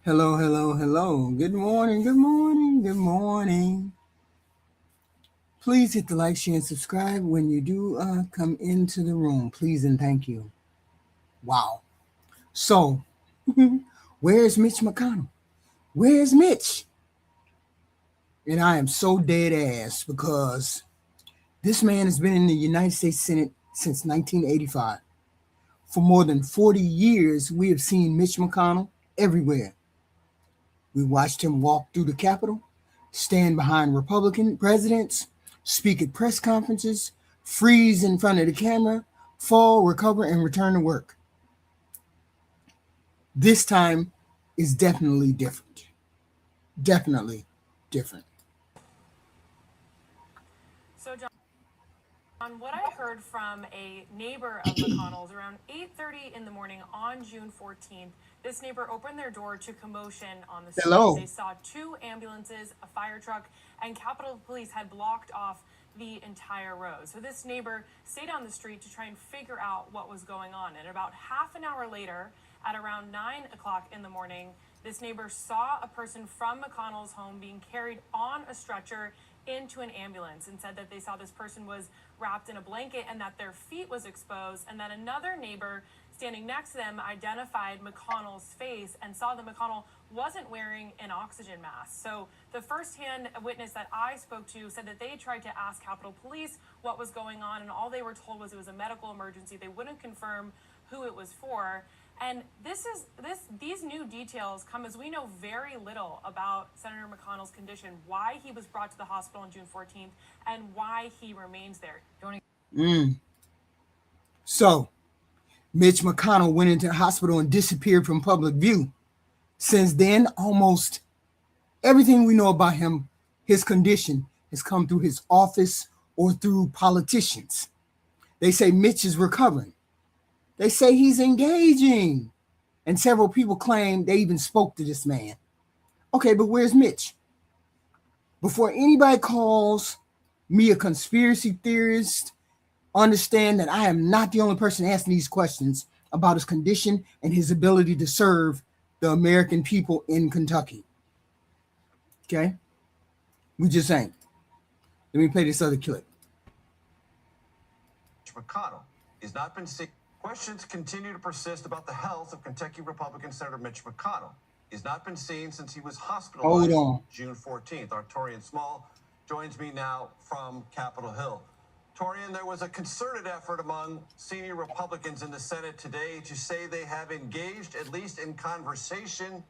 Hello, hello, hello. Good morning, good morning, good morning. Please hit the like, share, and subscribe when you do come into the room. Please and thank you. Wow. So, where's Mitch McConnell? Where's Mitch? And I am so dead ass because this man has been in the United States Senate since 1985. For more than 40 years, we have seen Mitch McConnell everywhere. We watched him walk through the Capitol, stand behind Republican presidents, speak at press conferences, freeze in front of the camera, fall, recover, and return to work. This time is definitely different. Definitely different. So, John, what I heard from a neighbor of McConnell's around 8:30 in the morning on June 14th, this neighbor opened their door to commotion on the street. Hello. They saw 2 ambulances, a fire truck, and Capitol Police had blocked off the entire road. So this neighbor stayed on the street to try and figure out what was going on. And about half an hour later, at around 9 o'clock in the morning, this neighbor saw a person from McConnell's home being carried on a stretcher into an ambulance, and said that they saw this person was wrapped in a blanket and that their feet was exposed, and that another neighbor standing next to them identified McConnell's face and saw that McConnell wasn't wearing an oxygen mask. So the firsthand witness that I spoke to said that they tried to ask Capitol Police what was going on, and all they were told was it was a medical emergency. They wouldn't confirm who it was for. And these new details come as we know very little about Senator McConnell's condition, why he was brought to the hospital on June 14th, and why he remains there. So, Mitch McConnell went into the hospital and disappeared from public view. Since then, almost everything we know about him, his condition, has come through his office or through politicians. They say Mitch is recovering. They say he's engaging. And several people claim they even spoke to this man. Okay, but where's Mitch? Before anybody calls me a conspiracy theorist, understand that I am not the only person asking these questions about his condition and his ability to serve the American people in Kentucky. Okay? We just ain't. Let me play this other clip. McConnell has not been sick. Questions continue to persist about the health of Kentucky Republican Senator Mitch McConnell. He's not been seen since he was hospitalized on June 14th. Our Torian Small joins me now from Capitol Hill. Torian, there was a concerted effort among senior Republicans in the Senate today to say they have engaged, at least in conversation,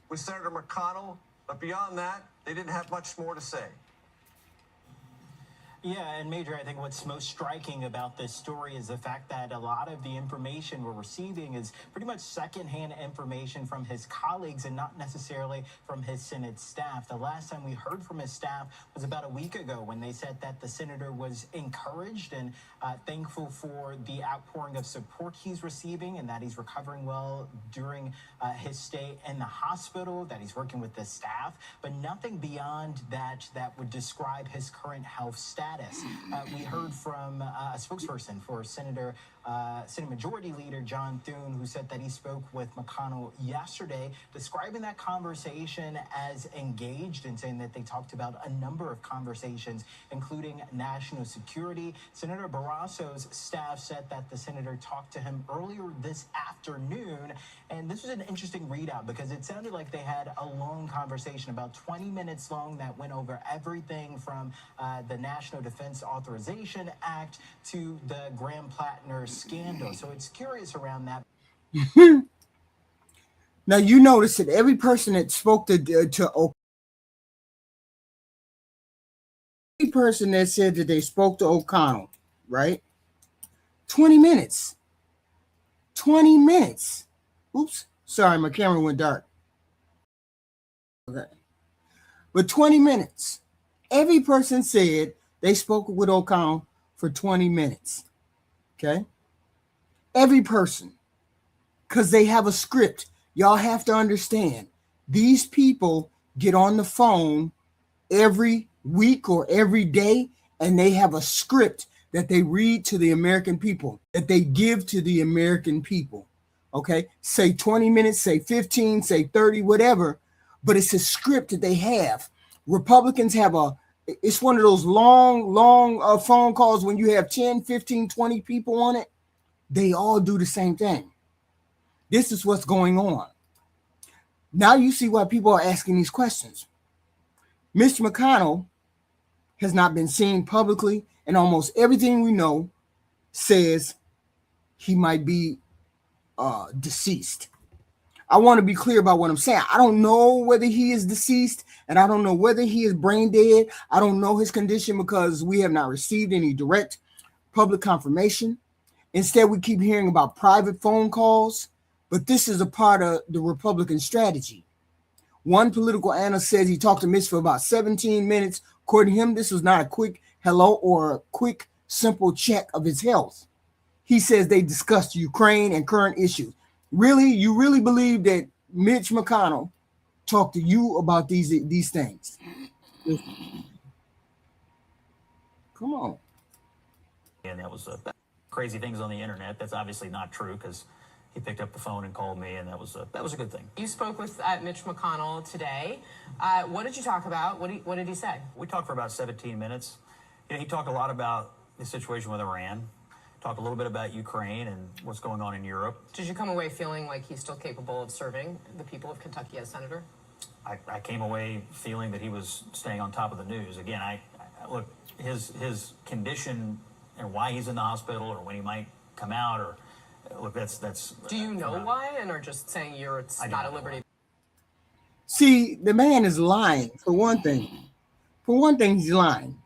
with Senator McConnell. But beyond that, they didn't have much more to say. Yeah, and Major, I think what's most striking about this story is the fact that a lot of the information we're receiving is pretty much secondhand information from his colleagues and not necessarily from his Senate staff. The last time we heard from his staff was about a week ago when they said that the senator was encouraged and thankful for the outpouring of support he's receiving and that he's recovering well during his stay in the hospital, that he's working with the staff, but nothing beyond that would describe his current health status. We heard from a spokesperson for Senate Majority Leader John Thune, who said that he spoke with McConnell yesterday, describing that conversation as engaged and saying that they talked about a number of conversations, including national security. Senator Barrasso's staff said that the senator talked to him earlier this afternoon, and this was an interesting readout because it sounded like they had a long conversation, about 20 minutes long, that went over everything from the National Defense Authorization Act to the Graham Plattner scandal. So it's curious around that. Now, you notice that every person that spoke to every person that said that they spoke to O'Connell, right? 20 minutes. 20 minutes. Oops, sorry, my camera went dark. Okay. But 20 minutes. Every person said they spoke with O'Connell for 20 minutes. Okay? Every person. Because they have a script. Y'all have to understand. These people get on the phone every week or every day, and they have a script that they read to the American people, that they give to the American people. Okay? Say 20 minutes, say 15, say 30, whatever. But it's a script that they have. Republicans have it's one of those long phone calls when you have 10, 15, 20 people on it. They all do the same thing. This is what's going on. Now you see why people are asking these questions. Mitch McConnell has not been seen publicly, and almost everything we know says he might be deceased. I want to be clear about what I'm saying. I don't know whether he is deceased, and I don't know whether he is brain dead. I don't know his condition because we have not received any direct public confirmation. Instead, we keep hearing about private phone calls, but this is a part of the Republican strategy. One political analyst says he talked to Mitch for about 17 minutes. According to him, this was not a quick hello or a quick, simple check of his health. He says they discussed Ukraine and current issues. Really? You really believe that Mitch McConnell talked to you about these things? Come on. And that was crazy things on the internet. That's obviously not true because he picked up the phone and called me, and that was a good thing. You spoke with Mitch McConnell today. What did you talk about? What did he say? We talked for about 17 minutes. He talked a lot about the situation with Iran, talked a little bit about Ukraine and what's going on in Europe. Did you come away feeling like he's still capable of serving the people of Kentucky as senator? I came away feeling that he was staying on top of the news. Again, I look, his condition and why he's in the hospital or when he might come out or look, that's. Do you know why, and are just saying it's not at liberty? See, the man is lying. For one thing, he's lying.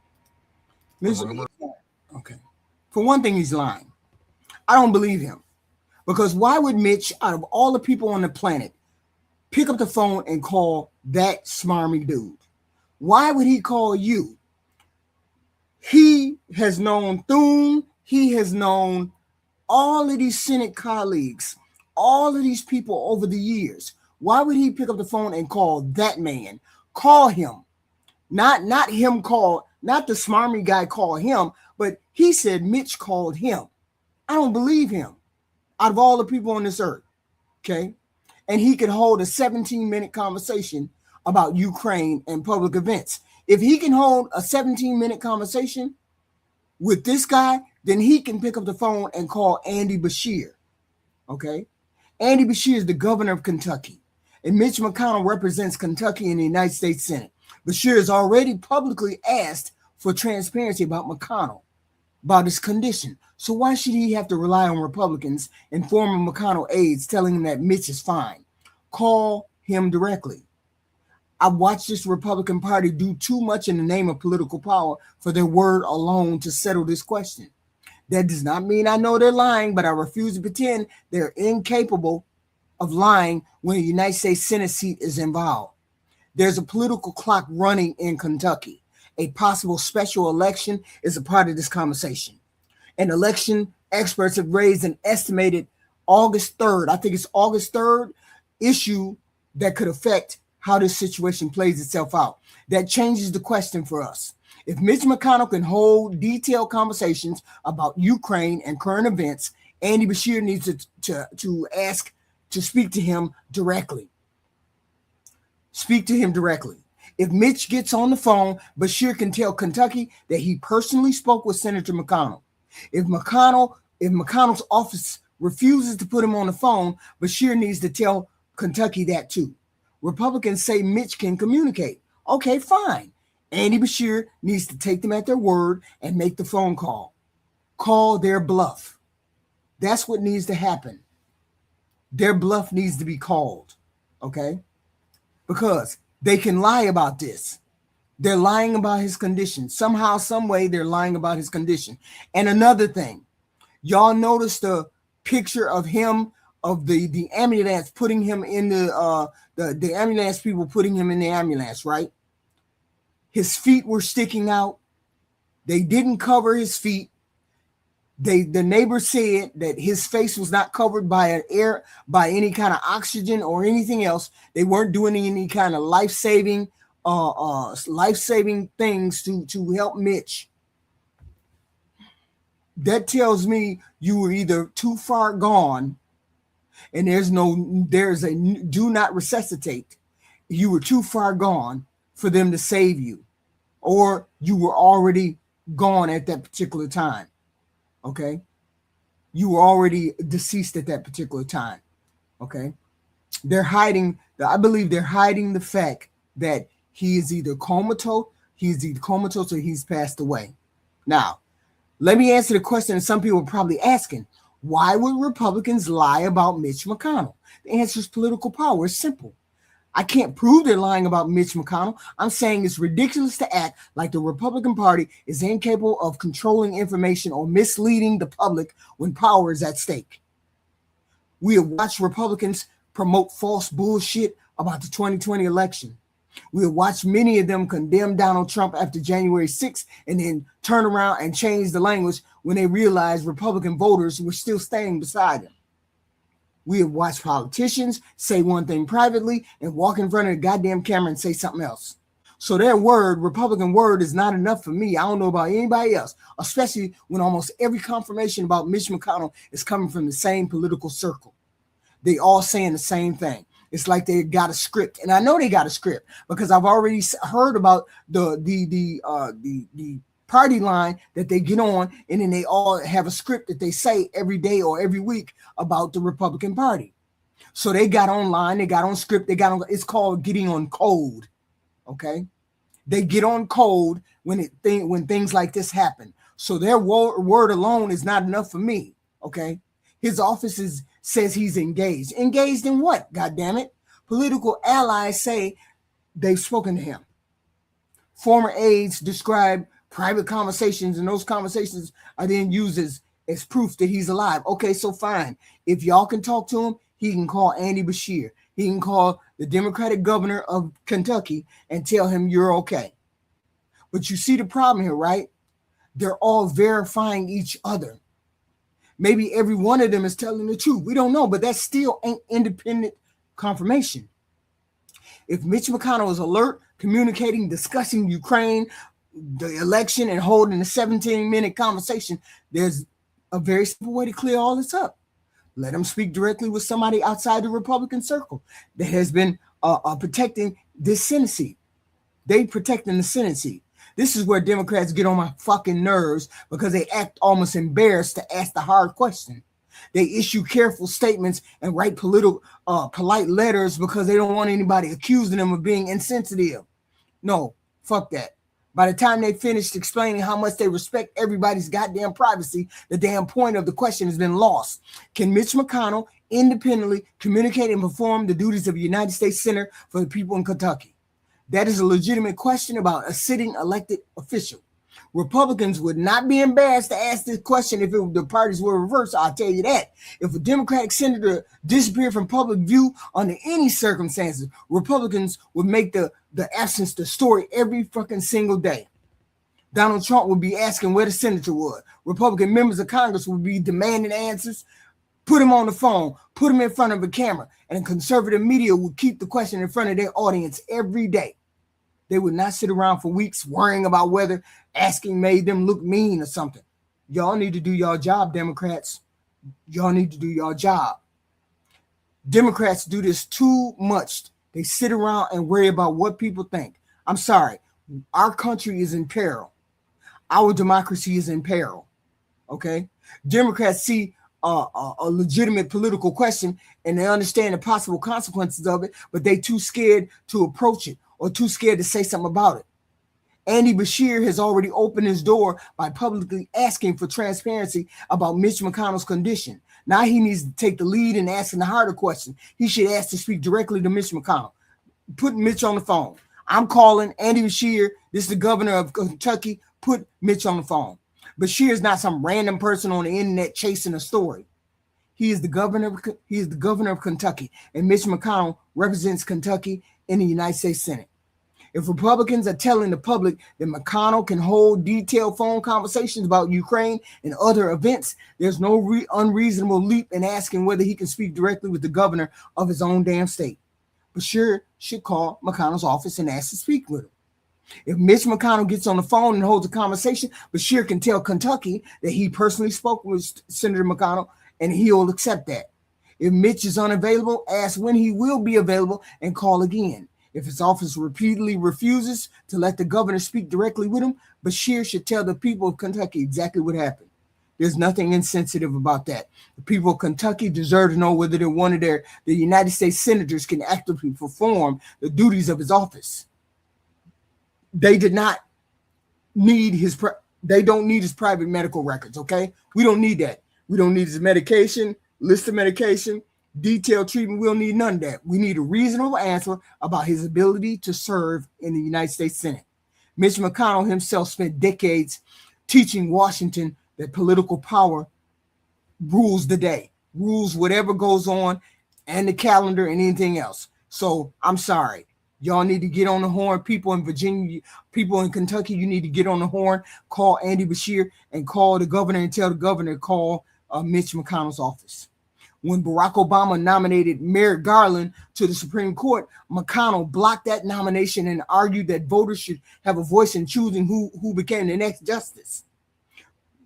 Okay. For one thing, he's lying. I don't believe him because why would Mitch, out of all the people on the planet, pick up the phone and call that smarmy dude? Why would he call you? He has known Thune. He has known all of these Senate colleagues, all of these people over the years. Why would he pick up the phone and call that man? Call him. Not him call, not the smarmy guy call him, but he said Mitch called him. I don't believe him out of all the people on this earth. Okay. And he could hold a 17-minute conversation about Ukraine and public events. If he can hold a 17-minute conversation with this guy, then he can pick up the phone and call Andy Beshear. Okay. Andy Beshear is the governor of Kentucky, and Mitch McConnell represents Kentucky in the United States Senate. Beshear has already publicly asked for transparency about McConnell, about his condition. So why should he have to rely on Republicans and former McConnell aides telling him that Mitch is fine? Call him directly. I watched this Republican Party do too much in the name of political power for their word alone to settle this question. That does not mean I know they're lying, but I refuse to pretend they're incapable of lying when a United States Senate seat is involved. There's a political clock running in Kentucky. A possible special election is a part of this conversation. And election experts have raised an estimated August 3rd, I think it's August 3rd, issue that could affect how this situation plays itself out. That changes the question for us. If Mitch McConnell can hold detailed conversations about Ukraine and current events, Andy Beshear needs to ask to speak to him directly. Speak to him directly. If Mitch gets on the phone, Beshear can tell Kentucky that he personally spoke with Senator McConnell. If McConnell's office refuses to put him on the phone, Beshear needs to tell Kentucky that too. Republicans say Mitch can communicate. Okay, fine. Andy Beshear needs to take them at their word and make the phone call. Call their bluff. That's what needs to happen. Their bluff needs to be called. Okay? Because they can lie about this. They're lying about his condition. Somehow, some way, they're lying about his condition. And another thing, y'all notice the picture of him, of the ambulance putting him in the ambulance people putting him in the ambulance, right? His feet were sticking out. They didn't cover his feet. The neighbor said that his face was not covered by any kind of oxygen or anything else. They weren't doing any kind of life-saving things to help Mitch. That tells me you were either too far gone, and there's a do not resuscitate. You were too far gone for them to save you, or you were already gone at that particular time. Okay, you were already deceased at that particular time. Okay, I believe they're hiding the fact that he is either comatose or he's passed away. Now, let me answer the question that some people are probably asking. Why would Republicans lie about Mitch McConnell? The answer is political power. It's simple. I can't prove they're lying about Mitch McConnell. I'm saying it's ridiculous to act like the Republican Party is incapable of controlling information or misleading the public when power is at stake. We have watched Republicans promote false bullshit about the 2020 election. We have watched many of them condemn Donald Trump after January 6th and then turn around and change the language when they realized Republican voters were still standing beside him. We have watched politicians say one thing privately and walk in front of the goddamn camera and say something else. So their Republican word, is not enough for me. I don't know about anybody else, especially when almost every confirmation about Mitch McConnell is coming from the same political circle. They all saying the same thing. It's like they got a script, and I know they got a script because I've already heard about the party line that they get on, and then they all have a script that they say every day or every week about the Republican Party. So they got online, they got on script, it's called getting on code. Okay, they get on code when things like this happen. So their word alone is not enough for me. Okay, his office says he's engaged. Engaged in what? God damn it! Political allies say they've spoken to him. Former aides describe private conversations, and those conversations are then used as proof that he's alive. Okay, so fine. If y'all can talk to him, he can call Andy Beshear. He can call the Democratic governor of Kentucky and tell him you're okay. But you see the problem here, right? They're all verifying each other. Maybe every one of them is telling the truth. We don't know, but that still ain't independent confirmation. If Mitch McConnell is alert, communicating, discussing Ukraine, the election, and holding a 17-minute conversation, there's a very simple way to clear all this up. Let him speak directly with somebody outside the Republican circle that has been protecting this Senate seat. They protecting the Senate seat. This is where Democrats get on my fucking nerves because they act almost embarrassed to ask the hard question. They issue careful statements and write polite letters because they don't want anybody accusing them of being insensitive. No, fuck that. By the time they finished explaining how much they respect everybody's goddamn privacy, the damn point of the question has been lost. Can Mitch McConnell independently communicate and perform the duties of a United States Senator for the people in Kentucky? That is a legitimate question about a sitting elected official. Republicans would not be embarrassed to ask this question if the parties were reversed. I'll tell you that. If a Democratic senator disappeared from public view under any circumstances, Republicans would make the absence the story every fucking single day. Donald Trump would be asking where the senator was. Republican members of Congress would be demanding answers. Put him on the phone, put him in front of a camera, and conservative media would keep the question in front of their audience every day. They would not sit around for weeks worrying about whether asking made them look mean or something. Y'all need to do your job, Democrats. Y'all need to do your job. Democrats do this too much. They sit around and worry about what people think. I'm sorry. Our country is in peril. Our democracy is in peril. Okay? Democrats see a legitimate political question and they understand the possible consequences of it, but they too scared to approach it or too scared to say something about it. Andy Beshear has already opened his door by publicly asking for transparency about Mitch McConnell's condition. Now he needs to take the lead in asking the harder question. He should ask to speak directly to Mitch McConnell. Put Mitch on the phone. I'm calling Andy Beshear. This is the governor of Kentucky. Put Mitch on the phone. Beshear is not some random person on the internet chasing a story. He is the governor of Kentucky, and Mitch McConnell represents Kentucky in the United States Senate. If Republicans are telling the public that McConnell can hold detailed phone conversations about Ukraine and other events, there's no unreasonable leap in asking whether he can speak directly with the governor of his own damn state. Beshear should call McConnell's office and ask to speak with him. If Mitch McConnell gets on the phone and holds a conversation, Beshear can tell Kentucky that he personally spoke with Senator McConnell, and he'll accept that. If Mitch is unavailable, ask when he will be available and call again. If his office repeatedly refuses to let the governor speak directly with him, Beshear should tell the people of Kentucky exactly what happened. There's nothing insensitive about that. The people of Kentucky deserve to know whether the United States senators can actively perform the duties of his office. They did not need they don't need his private medical records, okay? We don't need that. We don't need his medication, list of medication, detailed treatment. We don't need none of that. We need a reasonable answer about his ability to serve in the United States Senate. Mitch McConnell himself spent decades teaching Washington that political power rules the day, rules whatever goes on and the calendar and anything else. So I'm sorry. Y'all need to get on the horn. People in Virginia, people in Kentucky, you need to get on the horn, call Andy Beshear and call the governor and tell the governor to call Mitch McConnell's office. When Barack Obama nominated Merrick Garland to the Supreme Court, McConnell blocked that nomination and argued that voters should have a voice in choosing who became the next justice.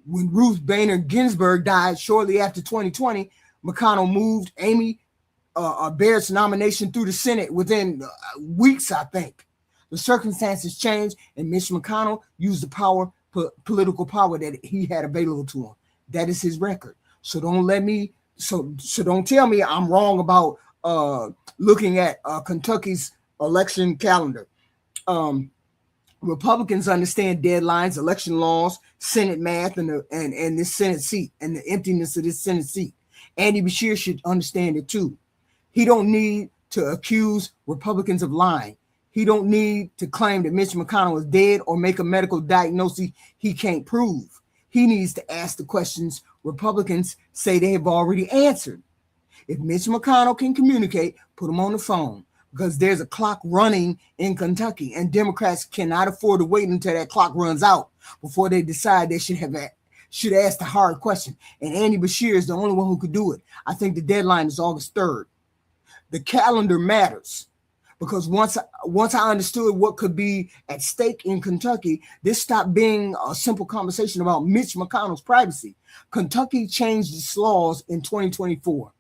When Ruth Bader Ginsburg died shortly after 2020, McConnell moved Amy Barrett's nomination through the Senate within weeks, I think. The circumstances changed, and Mitch McConnell used the political power that he had available to him. That is his record. So don't tell me I'm wrong about looking at Kentucky's election calendar. Republicans understand deadlines, election laws, Senate math, and this Senate seat and the emptiness of this Senate seat. Andy Beshear should understand it too. He don't need to accuse Republicans of lying. He don't need to claim that Mitch McConnell is dead or make a medical diagnosis he can't prove. He needs to ask the questions Republicans say they have already answered. If Mitch McConnell can communicate, put him on the phone, because there's a clock running in Kentucky, and Democrats cannot afford to wait until that clock runs out before they decide they should ask the hard question. And Andy Beshear is the only one who could do it. I think the deadline is August 3rd. The calendar matters, because once I understood what could be at stake in Kentucky, this stopped being a simple conversation about Mitch McConnell's privacy. Kentucky changed its laws in 2024.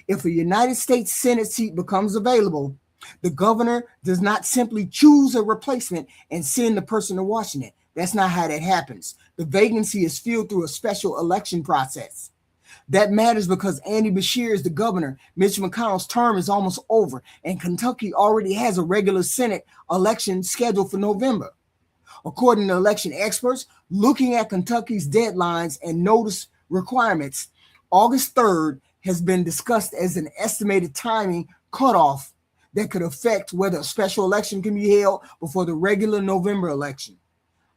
If a United States Senate seat becomes available, the governor does not simply choose a replacement and send the person to Washington. That's not how that happens. The vacancy is filled through a special election process. That matters because Andy Beshear is the governor. Mitch McConnell's term is almost over, and Kentucky already has a regular Senate election scheduled for November. According to election experts, looking at Kentucky's deadlines and notice requirements, August 3rd has been discussed as an estimated timing cutoff that could affect whether a special election can be held before the regular November election.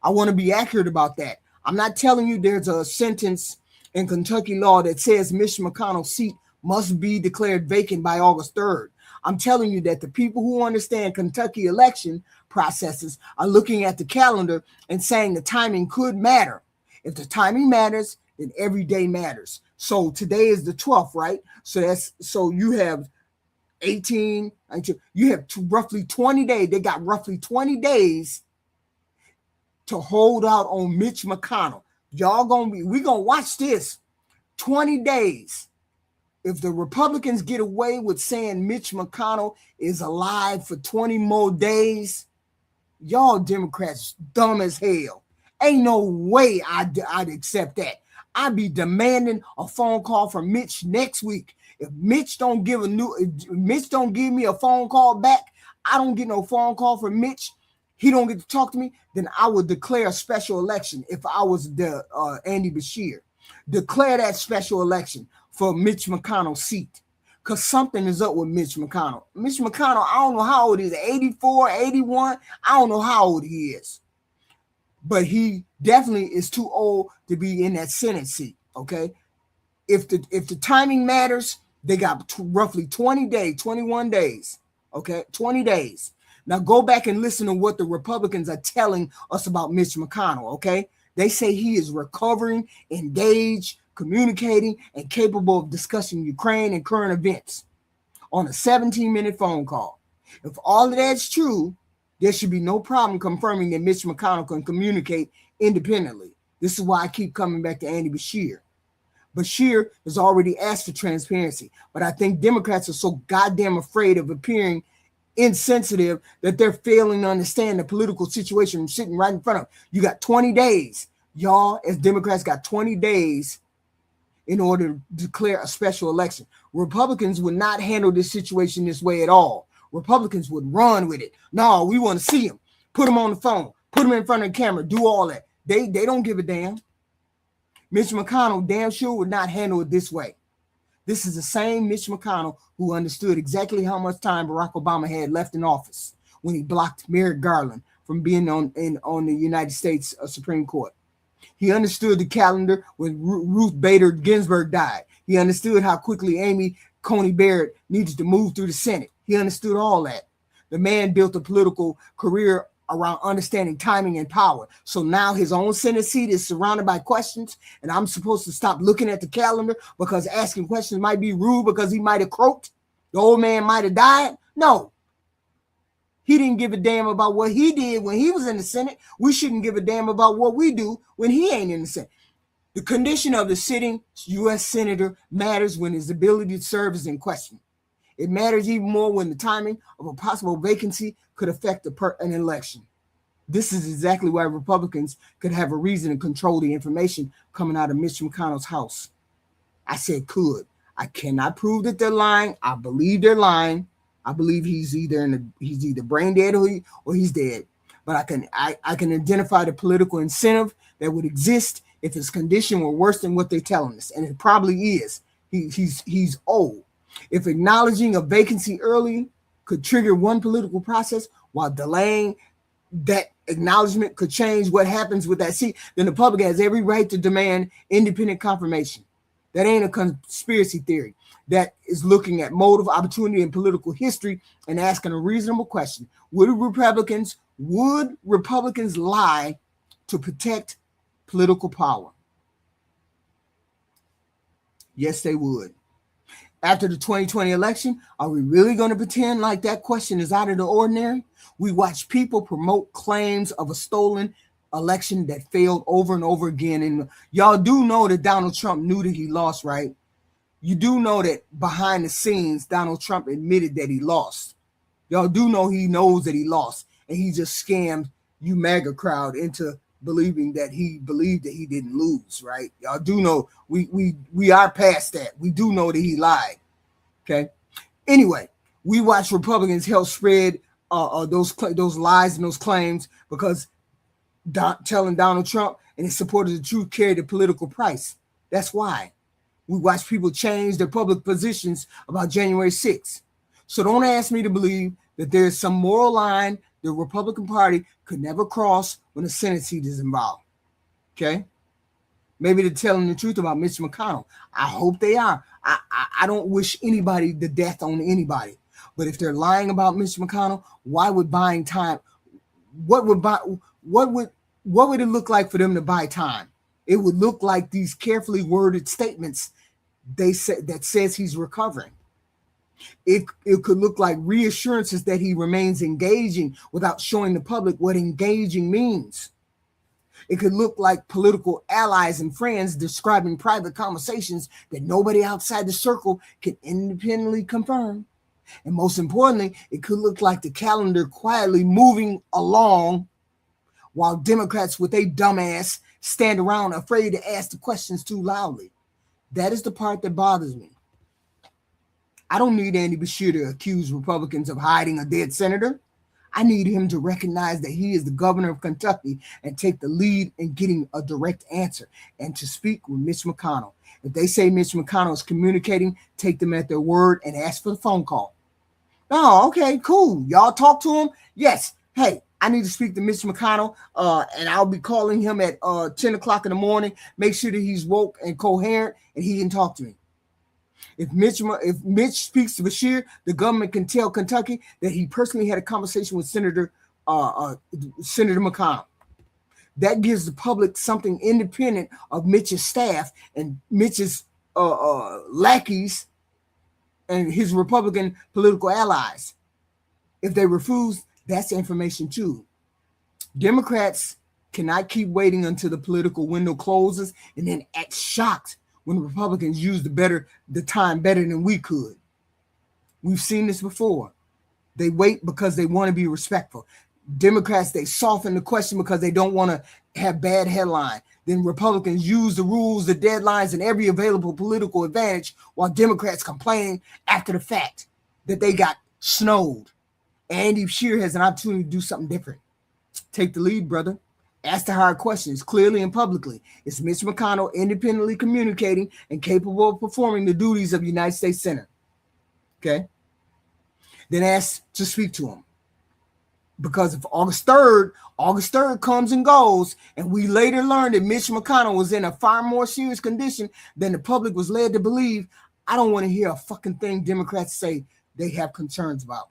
I want to be accurate about that. I'm not telling you there's a sentence in Kentucky law that says Mitch McConnell's seat must be declared vacant by August 3rd. I'm telling you that the people who understand Kentucky election processes are looking at the calendar and saying the timing could matter. If the timing matters, then every day matters. So today is the 12th, right? So you have 18, you have roughly 20 days. They got roughly 20 days to hold out on Mitch McConnell. We're gonna watch this 20 days. If the Republicans get away with saying Mitch McConnell is alive for 20 more days, y'all Democrats dumb as hell. Ain't no way I'd accept that. I'd be demanding a phone call from Mitch next week. If Mitch don't give me a phone call back, I don't get no phone call from Mitch, he don't get to talk to me, then I would declare a special election if I was the Andy Beshear. Declare that special election for Mitch McConnell's seat, because something is up with Mitch McConnell. Mitch McConnell, I don't know how old he is, 84, 81, I don't know how old he is. But he definitely is too old to be in that Senate seat, okay? if the timing matters, they got roughly 21 days. Okay, 20 days. Now go back and listen to what the Republicans are telling us about Mitch McConnell. Okay, they say he is recovering, engaged, communicating, and capable of discussing Ukraine and current events on a 17-minute phone call. If all of that's true, there should be no problem confirming that Mitch McConnell can communicate independently. This is why I keep coming back to Andy Beshear. Beshear has already asked for transparency, but I think Democrats are so goddamn afraid of appearing insensitive that they're failing to understand the political situation sitting right in front of them. You got 20 days. Y'all, as Democrats, got 20 days in order to declare a special election. Republicans would not handle this situation this way at all. Republicans would run with it. No, we want to see him. Put him on the phone. Put him in front of the camera. Do all that. They don't give a damn. Mitch McConnell damn sure would not handle it this way. This is the same Mitch McConnell who understood exactly how much time Barack Obama had left in office when he blocked Merrick Garland from being on the United States Supreme Court. He understood the calendar when Ruth Bader Ginsburg died. He understood how quickly Amy Coney Barrett needed to move through the Senate. He understood all that. The man built a political career around understanding timing and power. So now his own Senate seat is surrounded by questions, and I'm supposed to stop looking at the calendar because asking questions might be rude because he might have croaked. The old man might have died. No. He didn't give a damn about what he did when he was in the Senate. We shouldn't give a damn about what we do when he ain't in the Senate. The condition of the sitting U.S. Senator matters when his ability to serve is in question. It matters even more when the timing of a possible vacancy could affect an election. This is exactly why Republicans could have a reason to control the information coming out of Mitch McConnell's house. I said could. I cannot prove that they're lying. I believe they're lying. I believe he's either brain dead or he's dead. But I can identify the political incentive that would exist if his condition were worse than what they're telling us, and it probably is. He's old. If acknowledging a vacancy early could trigger one political process while delaying that acknowledgement could change what happens with that seat, then the public has every right to demand independent confirmation. That ain't a conspiracy theory. That is looking at motive, opportunity, and political history and asking a reasonable question. Would Republicans lie to protect political power? Yes, they would. After the 2020 election, are we really going to pretend like that question is out of the ordinary? We watch people promote claims of a stolen election that failed over and over again. And y'all do know that Donald Trump knew that he lost, right? You do know that behind the scenes, Donald Trump admitted that he lost. Y'all do know he knows that he lost, and he just scammed you MAGA crowd into believing that he believed that he didn't lose, right? Y'all do know we are past that. We do know that he lied. Okay. Anyway, we watch Republicans help spread those lies and those claims because telling Donald Trump and his supporters the truth carried the political price. That's why. We watch people change their public positions about January 6th. So don't ask me to believe that there's some moral line the Republican Party could never cross when a Senate seat is involved. Okay? Maybe they're telling the truth about Mitch McConnell. I hope they are. I don't wish anybody the death on anybody. But if they're lying about Mitch McConnell, why would buying time? What would it look like for them to buy time? It would look like these carefully worded statements that says he's recovering. It could look like reassurances that he remains engaging without showing the public what engaging means. It could look like political allies and friends describing private conversations that nobody outside the circle can independently confirm. And most importantly, it could look like the calendar quietly moving along while Democrats with a dumbass stand around afraid to ask the questions too loudly. That is the part that bothers me. I don't need Andy Beshear to accuse Republicans of hiding a dead senator. I need him to recognize that he is the governor of Kentucky and take the lead in getting a direct answer and to speak with Mitch McConnell. If they say Mitch McConnell is communicating, take them at their word and ask for the phone call. Oh, okay, cool. Y'all talk to him? Yes. Hey, I need to speak to Mitch McConnell, and I'll be calling him at 10 o'clock in the morning. Make sure that he's woke and coherent, and he can talk to me. If Mitch speaks to Beshear, the government can tell Kentucky that he personally had a conversation with Senator McConnell. That gives the public something independent of Mitch's staff and Mitch's lackeys and his Republican political allies. If they refuse, that's information too. Democrats cannot keep waiting until the political window closes and then act shocked when Republicans use the time better than we could. We've seen this before. They wait because they want to be respectful. Democrats, they soften the question because they don't want to have bad headline. Then Republicans use the rules, the deadlines, and every available political advantage, while Democrats complain after the fact that they got snowed. Andy Beshear has an opportunity to do something different. Take the lead, brother. Ask the hard questions clearly and publicly. Is Mitch McConnell independently communicating and capable of performing the duties of United States Senator? Okay. Then ask to speak to him. Because if August 3rd comes and goes, and we later learned that Mitch McConnell was in a far more serious condition than the public was led to believe, I don't want to hear a fucking thing Democrats say they have concerns about.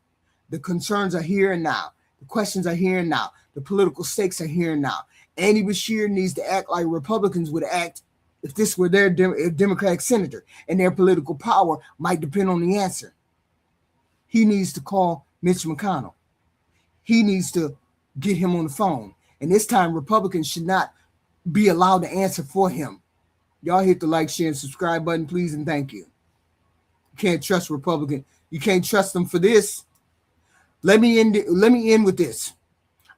The concerns are here and now. The questions are here and now. The political stakes are here and now. Andy Beshear needs to act like Republicans would act if this were their Democratic senator, and their political power might depend on the answer. He needs to call Mitch McConnell. He needs to get him on the phone. And this time, Republicans should not be allowed to answer for him. Y'all hit the like, share, and subscribe button, please, and thank you. You can't trust Republicans. You can't trust them for this. Let me end with this.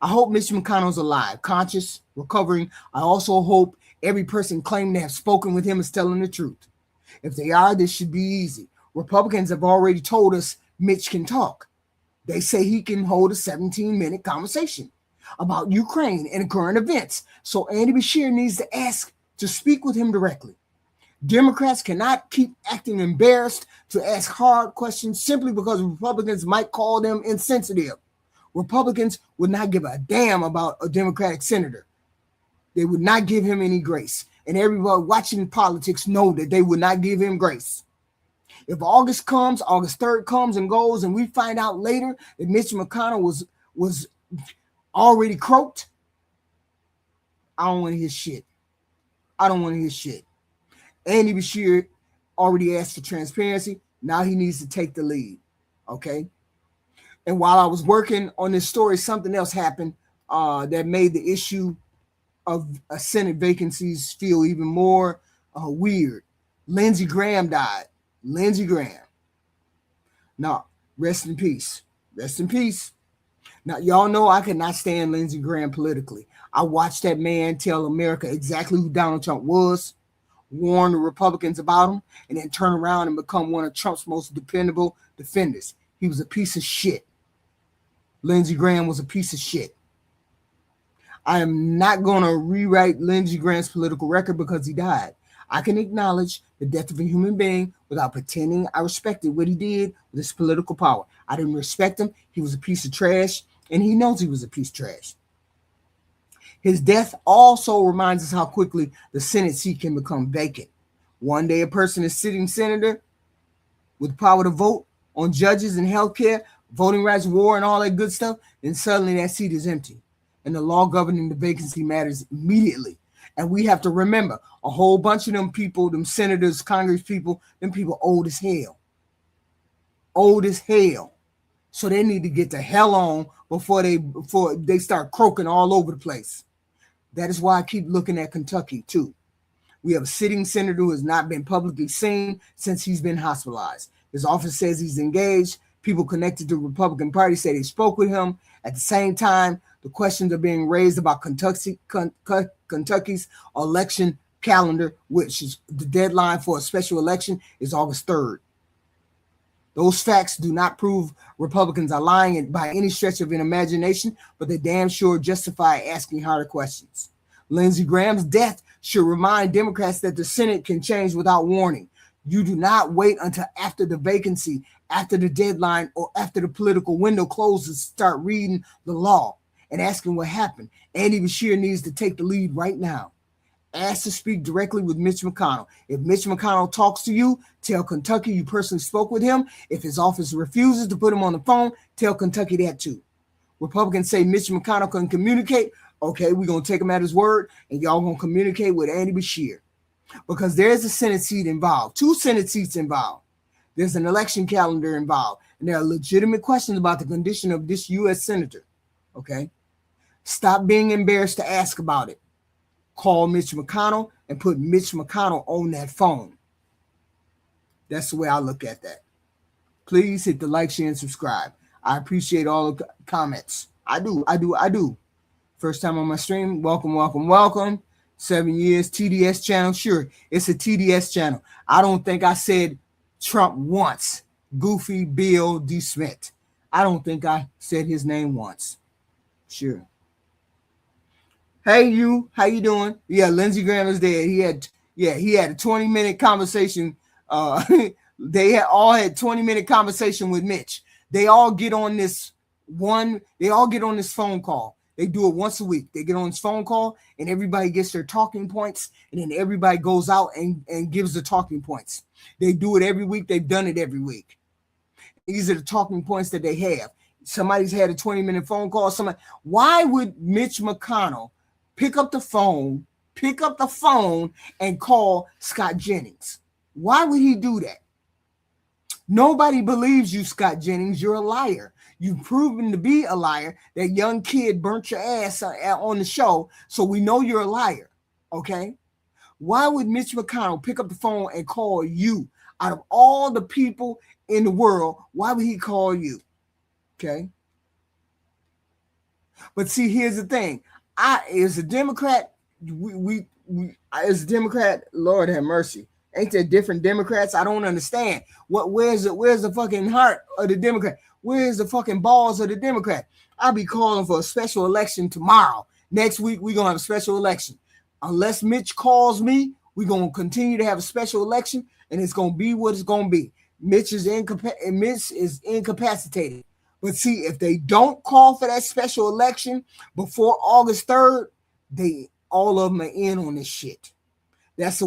I hope Mitch McConnell's alive, conscious, recovering. I also hope every person claiming to have spoken with him is telling the truth. If they are, this should be easy. Republicans have already told us Mitch can talk. They say he can hold a 17-minute conversation about Ukraine and current events. So Andy Beshear needs to ask to speak with him directly. Democrats cannot keep acting embarrassed to ask hard questions simply because Republicans might call them insensitive. Republicans would not give a damn about a Democratic senator. They would not give him any grace. And everybody watching politics know that they would not give him grace. If August 3rd comes and goes, and we find out later that Mitch McConnell was already croaked, I don't want to hear shit. I don't want to hear shit. Andy Beshear already asked for transparency. Now he needs to take the lead. Okay? And while I was working on this story, something else happened that made the issue of Senate vacancies feel even more weird. Lindsey Graham died. Lindsey Graham. Now, rest in peace. Rest in peace. Now, y'all know I cannot stand Lindsey Graham politically. I watched that man tell America exactly who Donald Trump was, warn the Republicans about him, and then turn around and become one of Trump's most dependable defenders. He was a piece of shit. Lindsey Graham was a piece of shit. I am not going to rewrite Lindsey Graham's political record because he died. I can acknowledge the death of a human being without pretending I respected what he did with his political power. I didn't respect him. He was a piece of trash, and he knows he was a piece of trash. His death also reminds us how quickly the Senate seat can become vacant. One day a person is sitting senator with power to vote on judges and healthcare, voting rights, war, and all that good stuff, and suddenly that seat is empty. And the law governing the vacancy matters immediately. And we have to remember, a whole bunch of them people, them senators, Congress people, them people old as hell. Old as hell. So they need to get the hell on before they start croaking all over the place. That is why I keep looking at Kentucky too. We have a sitting senator who has not been publicly seen since he's been hospitalized. His office says he's engaged. People connected to the Republican Party say they spoke with him. At the same time, the questions are being raised about Kentucky's election calendar, which is the deadline for a special election is August 3rd. Those facts do not prove Republicans are lying by any stretch of an imagination, but they damn sure justify asking harder questions. Lindsey Graham's death should remind Democrats that the Senate can change without warning. You do not wait until after the vacancy, after the deadline, or after the political window closes to start reading the law. and asking what happened. Andy Beshear needs to take the lead right now. Ask to speak directly with Mitch McConnell. If Mitch McConnell talks to you, tell Kentucky you personally spoke with him. If his office refuses to put him on the phone, tell Kentucky that too. Republicans say Mitch McConnell can communicate. Okay, we're going to take him at his word, and y'all going to communicate with Andy Beshear. Because there's a Senate seat involved, 2 Senate seats involved. There's an election calendar involved, and there are legitimate questions about the condition of this U.S. senator. Okay? Stop being embarrassed to ask about it. Call Mitch McConnell and put Mitch McConnell on that phone. That's the way I look at that. Please hit the like, share, and subscribe. I appreciate all the comments. I do. First time on my stream, welcome. 7 years, TDS channel. Sure, it's a TDS channel. I don't think I said Trump once. Goofy Bill D. Smith. I don't think I said his name once. Sure. Hey, you, how you doing? Yeah, Lindsey Graham is dead. He had a 20-minute conversation. They all had 20-minute conversation with Mitch. They all get on this phone call. They do it once a week. They get on this phone call and everybody gets their talking points, and then everybody goes out and gives the talking points. They do it every week. They've done it every week. These are the talking points that they have. Somebody's had a 20-minute phone call. Why would Mitch McConnell pick up the phone and call Scott Jennings? Why would he do that? Nobody believes you, Scott Jennings. You're a liar. You've proven to be a liar. That young kid burnt your ass on the show, so we know you're a liar, okay? Why would Mitch McConnell pick up the phone and call you? Out of all the people in the world, why would he call you? Okay? But see, here's the thing. As a Democrat, as a Democrat, Lord have mercy. Ain't there different Democrats? I don't understand. Where's the fucking heart of the Democrat? Where's the fucking balls of the Democrat? I'll be calling for a special election tomorrow. Next week, we're going to have a special election. Unless Mitch calls me, we're going to continue to have a special election, and it's going to be what it's going to be. Mitch is incapacitated. But see, if they don't call for that special election before August 3rd, all of them are in on this shit. That's the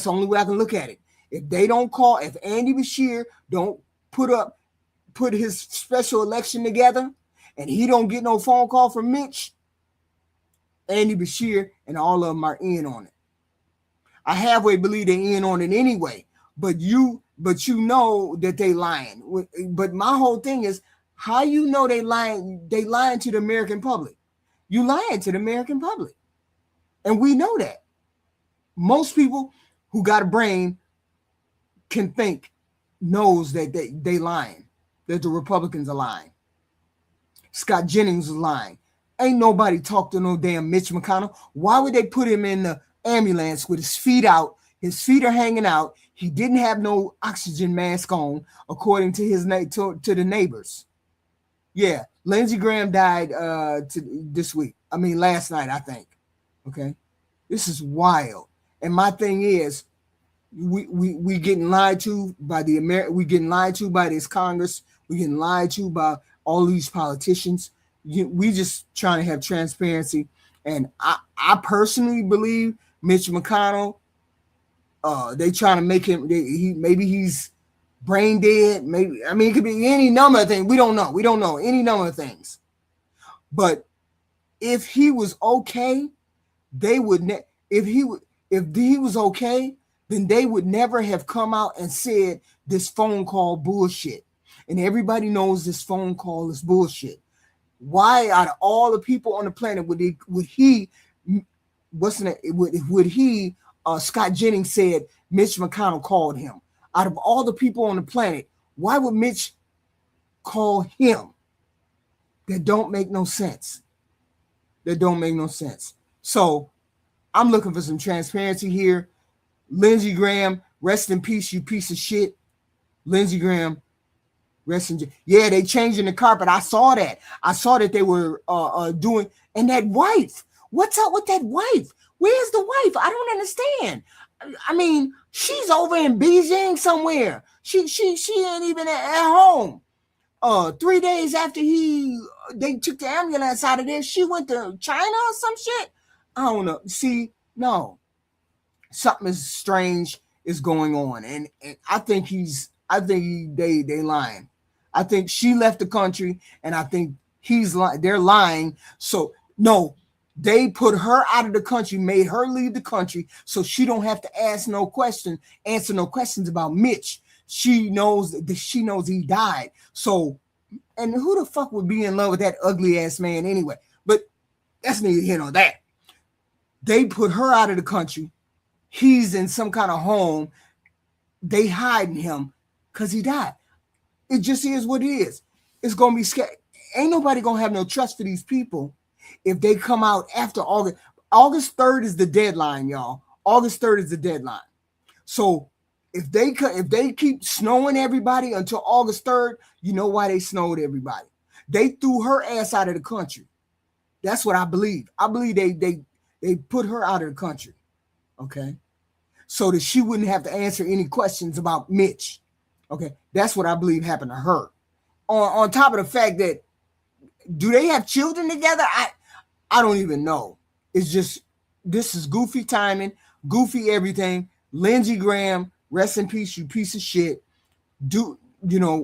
only way I can look at it. If they don't call, if Andy Beshear don't put his special election together, and he don't get no phone call from Mitch, Andy Beshear and all of them are in on it. I halfway believe they're in on it anyway, but you know that they lying. But my whole thing is, how you know they lying? They lying to the American public. You lying to the American public, and we know that. Most people who got a brain can think, knows that they lying, that the Republicans are lying. Scott Jennings is lying. Ain't nobody talked to no damn Mitch McConnell. Why would they put him in the ambulance with his feet out? His feet are hanging out. He didn't have no oxygen mask on, according to to the neighbors. Yeah, Lindsey Graham died last night, I think. Okay, this is wild. And my thing is, we getting lied to by we getting lied to by this Congress. We getting lied to by all these politicians. We just trying to have transparency. And I personally believe Mitch McConnell, they trying to make him, maybe he's brain dead. Maybe, it could be any number of things. We don't know any number of things. But if he was okay, they would, if he was okay, then they would never have come out and said this phone call bullshit. And everybody knows this phone call is bullshit. Why, out of all the people on the planet, Scott Jennings said Mitch McConnell called him? Out of all the people on the planet, why would Mitch call him? That don't make no sense. So I'm looking for some transparency here. Lindsey Graham, rest in peace, you piece of shit. Lindsey Graham, rest in. Yeah, they changing the carpet. I saw that. They were doing. And that wife, what's up with that wife? Where's the wife? I don't understand. She's over in Beijing somewhere. She ain't even at home. 3 days after he they took the ambulance out of there. She went to China or some shit. I don't know. See, no, something is strange is going on, and I think they lying. I think she left the country, and I think they're lying. So no, they put her out of the country, made her leave the country, so she don't have to answer no questions about Mitch. She knows he died. So, and who the fuck would be in love with that ugly ass man anyway? But that's neither here nor there. They put her out of the country. He's in some kind of home. They hiding him because he died. It just is what it is. It's gonna be scary. Ain't nobody gonna have no trust for these people if they come out after August. August 3rd is the deadline, y'all. August 3rd is the deadline. So if they keep snowing everybody until August 3rd, you know why they snowed everybody. They threw her ass out of the country. That's what I believe. I believe they put her out of the country. Okay. So that she wouldn't have to answer any questions about Mitch. Okay. That's what I believe happened to her. On top of the fact that, do they have children together? I don't even know. It's just, this is goofy timing, goofy everything. Lindsey Graham, rest in peace, you piece of shit.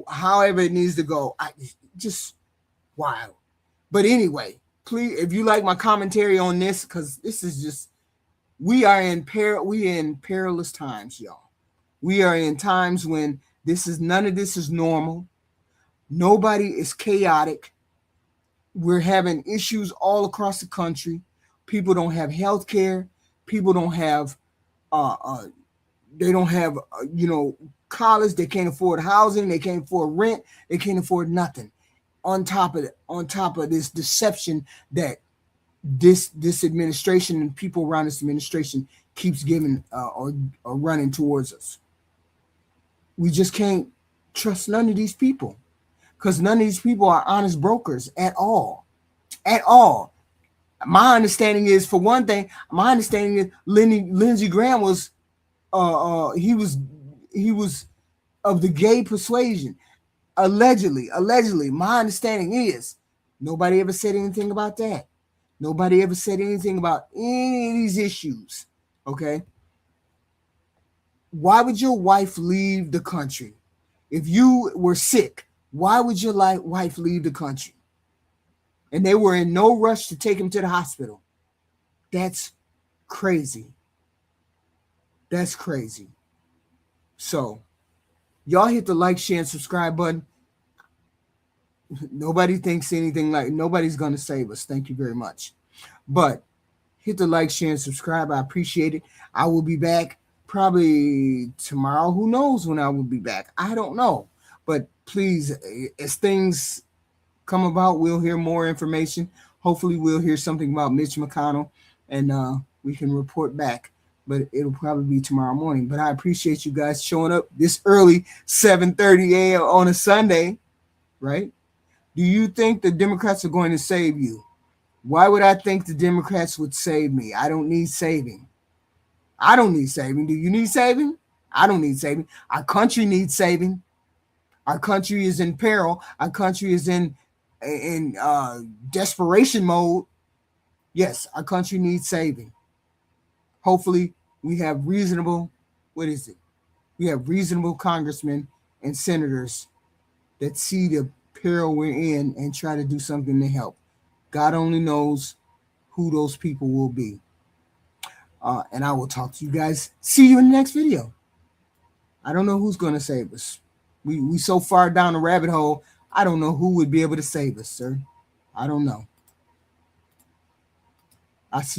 However it needs to go. Just wild. But anyway, please, if you like my commentary on this, because this is just, we are in perilous times, y'all. We are in times when none of this is normal. Nobody is chaotic. We're having issues all across the country. People don't have health care. People don't have college. They can't afford housing. They can't afford rent. They can't afford nothing. On top of this deception that this administration and people around this administration keeps giving or running towards us. We just can't trust none of these people, because none of these people are honest brokers at all. At all. My understanding is, for one thing, Lindsey Graham was he was of the gay persuasion. Allegedly. My understanding is nobody ever said anything about that. Nobody ever said anything about any of these issues. Okay. Why would your wife leave the country? If you were sick, why would your wife leave the country? And they were in no rush to take him to the hospital. That's crazy. That's crazy. So, y'all hit the like, share, and subscribe button. Nobody thinks anything like, nobody's going to save us. Thank you very much. But hit the like, share, and subscribe. I appreciate it. I will be back probably tomorrow. Who knows when I will be back? I don't know. But please, as things come about, we'll hear more information. Hopefully we'll hear something about Mitch McConnell, and we can report back. But it'll probably be tomorrow morning. But I appreciate you guys showing up this early, 7:30 a.m. on a Sunday, right? Do you think the Democrats are going to save you? Why would I think the Democrats would save me? I don't need saving. I don't need saving. Do you need saving? I don't need saving. Our country needs saving. Our country is in peril. Our country is in desperation mode. Yes, our country needs saving. Hopefully, we have reasonable congressmen and senators that see the peril we're in and try to do something to help. God only knows who those people will be. And I will talk to you guys. See you in the next video. I don't know who's going to save us. We so far down the rabbit hole, I don't know who would be able to save us, sir. I don't know. I see.